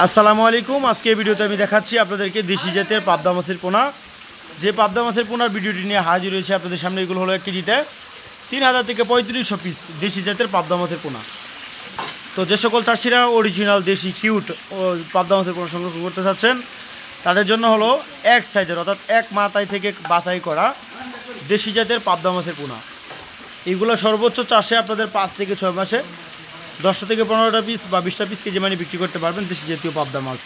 আসসালামু আলাইকুম। আজকে এই ভিডিওতে আমি দেখাচ্ছি আপনাদেরকে দেশি জাতের পাবদা মাছের পোনা। যে পাবদা মাছের পোনার ভিডিওটি নিয়ে হাজির হয়েছে আপনাদের সামনে। এগুলো হলো 1 কেজিতে 3000 থেকে 3500 পিস দেশি জাতের পাবদা মাছের পোনা। তো যে সকল চাষিরা অরিজিনাল দেশি কিউট ও পাবদা মাছের পোনা সংগ্রহ করতে চাচ্ছেন তাদের জন্য হলো এক সাইজের অর্থাৎ এক মাথায় থেকে বাছাই করা দেশি জাতের পাবদা মাছের পোনা। এইগুলো সর্বোচ্চ চাষে আপনাদের 5 থেকে 6 মাসে 10টা থেকে 15টা পিস বা 20টা পিস কেজি মানে বিক্রি করতে পারবেন দেশি জাতীয় পাবদা মাছ।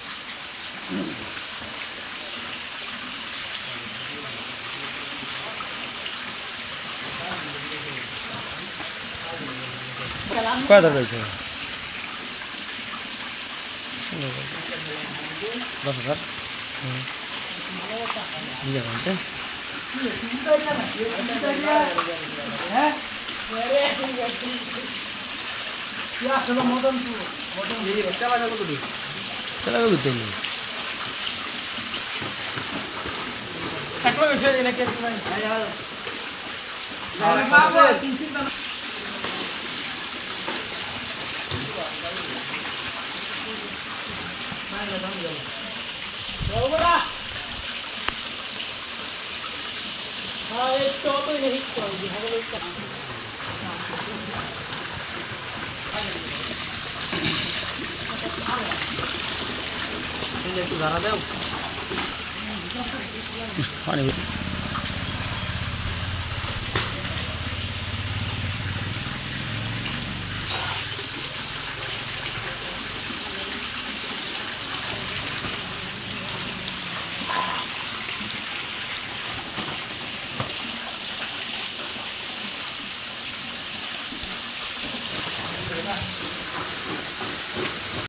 কয় দাম রয়েছে? 10,000। একটু ধারা দেও।